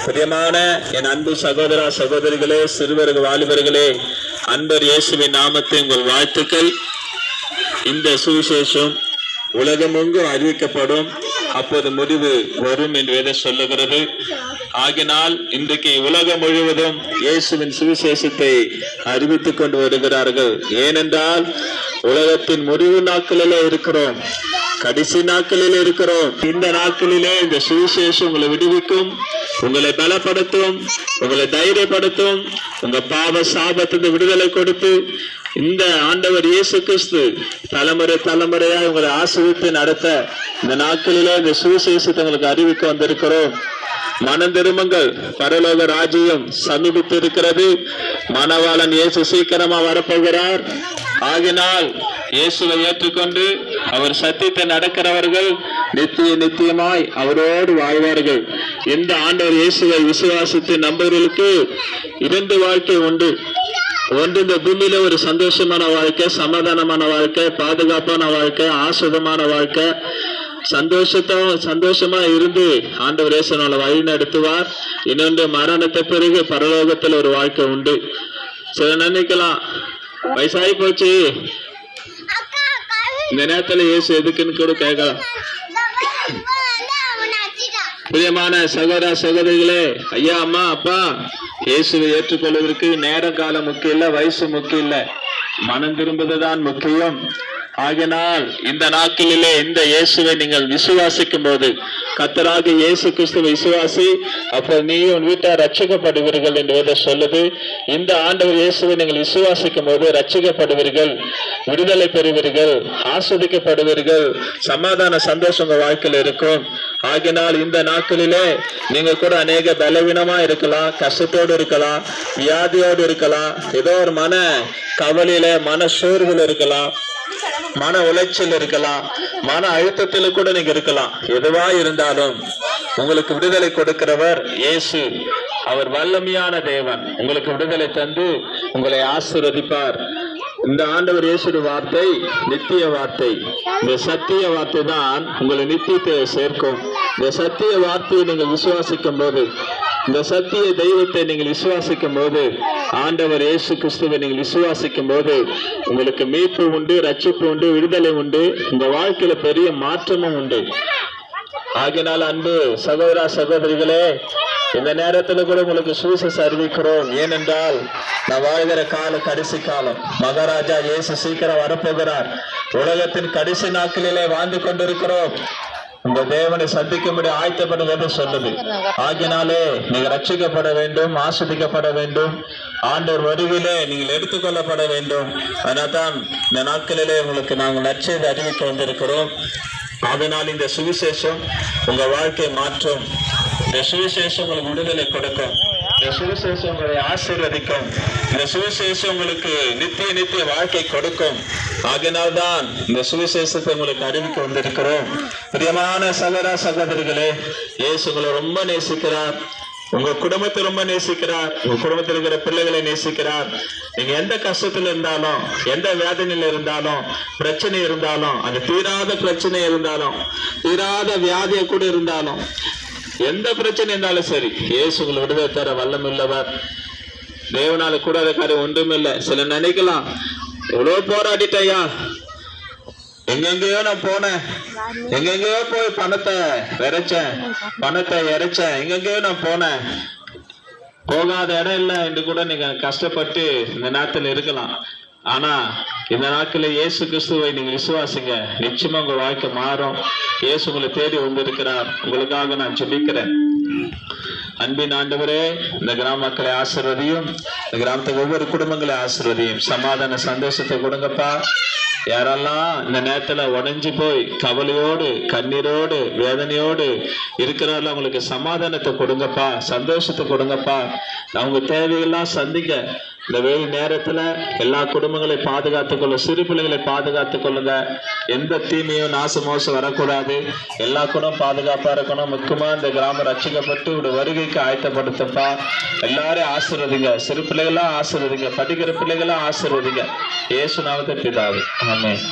பிரியமான என் அன்பு சகோதர சகோதரிகளே, சிறுவர்கள், வாலிபர்களே, அன்பர் இயேசுவின் நாமத்தை உங்கள் வாழ்த்துக்கள். இந்த சுவிசேஷம் உலகமெங்கும் அறிவிக்கப்படும், அப்போது முடிவு வரும் என்று வேதம் சொல்லுகிறது. ஆகினால் இன்றைக்கு உலகம் முழுவதும் இயேசுவின் சுவிசேஷத்தை அறிவித்துக் கொண்டு வருகிறார்கள். ஏனென்றால் உலகத்தின் முடிவு நாட்களிலே இருக்கிறோம், கடைசி நாட்களில் இருக்கிறோம். இந்த நாட்களிலே இந்த சுவிசேஷம் உங்களை விடுவிக்கும், உங்களை பலப்படுத்தும், உங்களை தைரியப்படுத்தும், உங்க பாவ சாபத்திலிருந்து விடுதலை கொடுத்து இந்த ஆண்டவர் இயேசு கிறிஸ்து தலைமுறை தலைமுறையா உங்களை ஆசீர்வதித்து நடத்த இந்த நாட்களிலே இந்த சுவிசேஷத்தை உங்களுக்கு அறிவிக்க வந்திருக்கிறோம். மனம் திரும்புங்கள், பரலோக ராஜ்யம் சமீபித்து இருக்கிறது. மணவாளன் இயேசு சீக்கிரமா வரப்போகிறார். ஆகினால் இயேசுவை ஏற்றுக்கொண்டு அவர் சத்தியத்தை நடக்கிறவர்கள் நித்தியமாய் அவரோடு வாழ்வார்கள். இந்த ஆண்டவர் இயேசுவை விசுவாசித்து நம்புவர்களுக்கு 2 வாழ்க்கை உண்டு. ஒன்று, இந்த பூமியில ஒரு சந்தோஷமான வாழ்க்கை, சமாதானமான வாழ்க்கை, பாதுகாப்பான வாழ்க்கை, ஆசுதமான வாழ்க்கை, சந்தோஷமா இருந்து ஆண்டவர் இயேசு நம்மளை வழி நடத்துவார். இன்னொன்று, மரணத்தை பிறகு பரலோகத்தில் ஒரு வாழ்க்கை உண்டு. சில நினைக்கலாம், வயசாகி போச்சு, இந்த நேரத்துல இயேசு எதுக்குன்னு கூட கேட்கலாம். பிரியமான சகோதர சகோதரிகளே, ஐயா, அம்மா, அப்பா, இயேசுவை ஏற்றுக்கொள்வதற்கு நேர காலம் முக்கியம் இல்ல, வயசு முக்கியம் இல்ல, மனம் திரும்புவதுதான் முக்கியம். ஆகினால் இந்த நாட்களிலே இந்த இயேசுவை நீங்கள் விசுவாசிக்கும் போது, கர்த்தராகிய இயேசு கிறிஸ்துவை விசுவாசி, அப்ப நீ உன் வீட்டார் ரட்சிக்கப்படுவீர்கள் என்று வேதம் சொல்லுது. இந்த ஆண்டவர் இயேசுவை நீங்கள் விசுவாசிக்கும் போது ரட்சிக்கப்படுவீர்கள், விடுதலை பெறுவீர்கள், ஆஸ்வதிக்கப்படுவீர்கள், சமாதான சந்தோஷம் உங்க வாழ்க்கையில் இருக்கும். ஆகினால் இந்த நாட்களிலே நீங்க கூட அநேக பலவீனமா இருக்கலாம், கஷ்டத்தோடு இருக்கலாம், வியாதியோடு இருக்கலாம், ஏதோ ஒரு மன கவலையில, மன சோர்வில் இருக்கலாம், மன உளைச்சல் இருக்கலாம், மன அழுத்தத்தில் கூட நீங்க இருக்கலாம். எதுவா இருந்தாலும் உங்களுக்கு விடுதலை கொடுக்கிறவர் இயேசு. அவர் வல்லமையான தேவன். உங்களுக்கு விடுதலை தந்து உங்களை ஆசீர்வதிப்பார். இந்த ஆண்டவர் இயேசுடைய வார்த்தை நித்திய வார்த்தை. இந்த சத்திய வார்த்தை தான் உங்களை நித்தியத்தை சேர்க்கும். இந்த சத்திய வார்த்தையை நீங்கள் விசுவாசிக்கும் போது, இந்த சத்திய தெய்வத்தை நீங்கள் விசுவாசிக்கும் போது, ஆண்டவர் இயேசு கிறிஸ்துவை நீங்கள் விசுவாசிக்கும் போது உங்களுக்கு மீட்பு உண்டு, ரட்சிப்பு உண்டு, விடுதலை உண்டு, உங்க வாழ்க்கையில பெரிய மாற்றமும் உண்டு. ஆகினால் அன்பு சகோதர சகோதரிகளே, இந்த நேரத்துல கூட உங்களுக்கு சுவிசேஷம் அறிவிக்கிறோம். ஏனென்றால் நான் வாழ்கிற காலம் கடைசி காலம். மகாராஜா இயேசு சீக்கிரம் வரப்போகிறார். உலகத்தின் கடைசி நாட்களிலே வாழ்ந்து கொண்டிருக்கிறோம். உங்க தேவனை சந்திக்கும்படி ஆயத்தப்படுவது சொல்லுது. ஆகினாலே நீங்க ரட்சிக்கப்பட வேண்டும், ஆஸ்வதிக்கப்பட வேண்டும், ஆண்டவர் வருவிலே நீங்கள் எடுத்துக்கொள்ளப்பட வேண்டும். அதனால்தான் இந்த நாட்களிலே உங்களுக்கு நாங்கள் நற்செய்தி அறிவிக்க வந்திருக்கிறோம். அதனால் இந்த சுவிசேஷம் உங்க வாழ்க்கை மாற்றும். இந்த சுவிசேஷம் உங்களுக்கு விடுதலை கொடுக்கும். இந்த சுவிசேஷம் உங்களை ஆசீர்வதிக்கும். இந்த சுவிசேஷம் உங்களுக்கு நித்திய வாழ்க்கை கொடுக்கும். ஆகினால்தான் இந்த சுவிசேஷத்தை உங்களுக்கு அறிவிக்க வந்திருக்கிறோம். பிரியமான சகோதர சகோதரிகளே, இயேசு உங்களை ரொம்ப நேசிக்கிறார். உங்க குடும்பத்தை ரொம்ப நேசிக்கிறார். உங்க குடும்பத்தில் இருக்கிற பிள்ளைகளை நேசிக்கிறார். நீங்க எந்த கஷ்டத்துல இருந்தாலும், எந்த வேதனையில இருந்தாலும், பிரச்சனை இருந்தாலும், அது தீராத பிரச்சனை இருந்தாலும், தீராத வியாதியை கூட இருந்தாலும், எந்த பிரச்சனை இருந்தாலும் சரி, இயேசு உங்களை விடுதலை தர வல்லமுள்ளவர். தேவனால கூடாத காரியம் ஒன்றுமில்லை. சில நினைக்கலாம், எவ்வளவு போராடிட்டையா, எங்கெங்கயோ நான் போனேன், எங்கெங்கயோ போய் பணத்தை இறைச்சேன், எங்கெங்கயோ நான் போனேன், போகாத இடம் இல்லை என்று கூட நீங்க கஷ்டப்பட்டு இந்த நேரத்தில் இருக்கலாம். ஆனா இந்த நாட்களில் இயேசு கிறிஸ்துவை நீங்க விசுவாசிங்க, நிச்சயமா உங்க வாழ்க்கை மாறும். இயேசு உங்களை தேடி வந்திருக்கிறார். உங்களுக்காக நான் ஜெபிக்கிறேன். அன்பின் ஆண்டவரே, இந்த கிராம மக்களை ஆசீர்வதியும், இந்த கிராமத்துக்கு ஒவ்வொரு குடும்பங்களை ஆசீர்வதியும், சமாதான சந்தோஷத்தை கொடுங்கப்பா. யாரெல்லாம் இந்த நேரத்துல உடைஞ்சு போய் கவலையோடு, கண்ணீரோடு, வேதனையோடு இருக்கிறார்கள், அவங்களுக்கு சமாதானத்தை கொடுங்கப்பா, சந்தோஷத்தை கொடுங்கப்பா. அவங்க தேவையெல்லாம் சந்திக்க இந்த வெயில் நேரத்துல எல்லா குடும்பங்களையும் பாதுகாத்துக் கொள்ளும், சிறு பிள்ளைகளை பாதுகாத்துக் கொள்ளுங்க. எந்த தீமையும் நாசமோசம் வரக்கூடாது. எல்லா குடும்பம் பாதுகாப்பா இருக்கணும். முக்கியமா இந்த கிராமம் ரட்சிக்கப்பட்டு ஒரு வருகைக்கு ஆயத்தப்படுத்தப்பா. எல்லாரையும் ஆசீர்வதிங்க. சிறு பிள்ளைகளாம் ஆசீர்வதிங்க, படிக்கிற பிள்ளைகளாம் ஆசீர்வதிங்க. இயேசு நாமத்தை பிதாவே, ஆமென்.